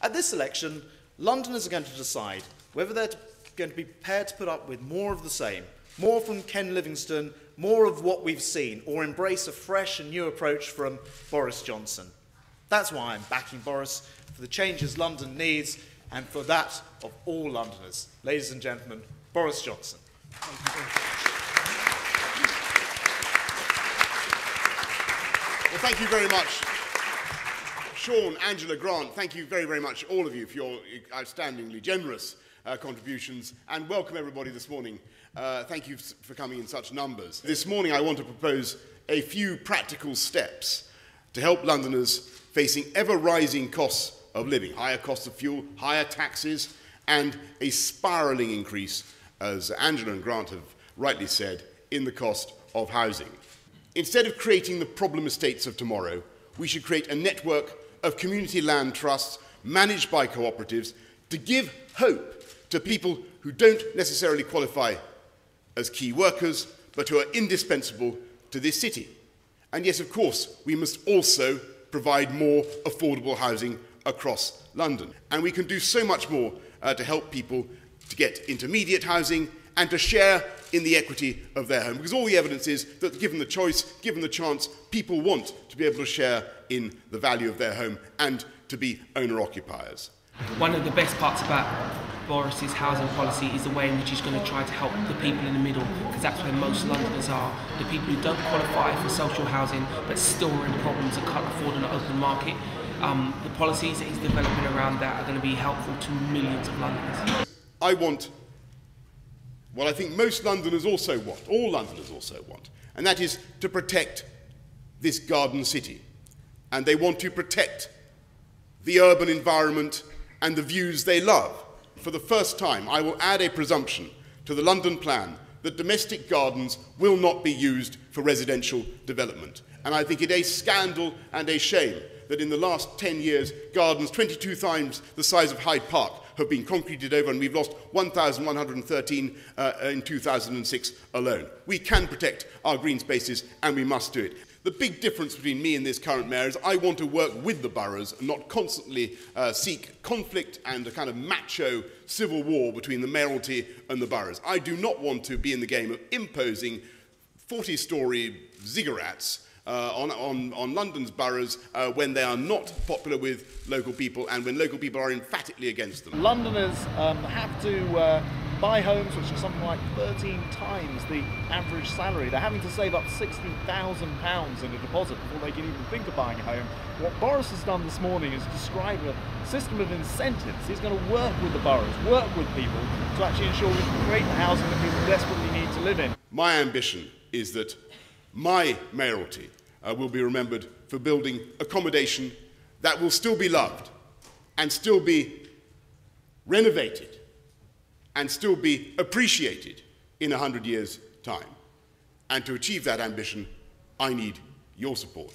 At this election, Londoners are going to decide whether they're going to be prepared to put up with more of the same, more from Ken Livingstone, more of what we've seen, or embrace a fresh and new approach from Boris Johnson. That's why I'm backing Boris for the changes London needs and for that of all Londoners. Ladies and gentlemen, Boris Johnson. Well, thank you very much, Sean, Angela, Grant. Thank you very, very much, all of you, for your outstandingly generous contributions, and welcome everybody this morning. Thank you for coming in such numbers. This morning I want to propose a few practical steps to help Londoners facing ever-rising costs of living, higher costs of fuel, higher taxes, and a spiralling increase, as Angela and Grant have rightly said, in the cost of housing. Instead of creating the problem estates of tomorrow, we should create a network of community land trusts managed by cooperatives to give hope to people who don't necessarily qualify as key workers, but who are indispensable to this city. And yes, of course, we must also provide more affordable housing across London. And we can do so much more to help people to get intermediate housing and to share in the equity of their home. Because all the evidence is that given the choice, given the chance, people want to be able to share in the value of their home and to be owner-occupiers. One of the best parts about Boris's housing policy is the way in which he's going to try to help the people in the middle, because that's where most Londoners are, the people who don't qualify for social housing but still are in problems and can't afford an open market. The policies that he's developing around that are going to be helpful to millions of Londoners. I want what I think most Londoners also want, all Londoners also want, and that is to protect this garden city. And they want to protect the urban environment and the views they love. For the first time, I will add a presumption to the London plan that domestic gardens will not be used for residential development. And I think it a scandal and a shame that in the last 10 years, gardens 22 times the size of Hyde Park have been concreted over, and we've lost 1,113 in 2006 alone. We can protect our green spaces, and we must do it. The big difference between me and this current mayor is I want to work with the boroughs and not constantly seek conflict and a kind of macho civil war between the mayoralty and the boroughs. I do not want to be in the game of imposing 40-storey ziggurats on London's boroughs when they are not popular with local people and when local people are emphatically against them. Londoners have to buy homes which are something like 13 times the average salary. They're having to save up £60,000 in a deposit before they can even think of buying a home. What Boris has done this morning is describe a system of incentives. He's going to work with the boroughs, work with people to actually ensure we can create the housing that people desperately need to live in. My ambition is that my mayoralty will be remembered for building accommodation that will still be loved and still be renovated and still be appreciated in 100 years' time. And to achieve that ambition, I need your support.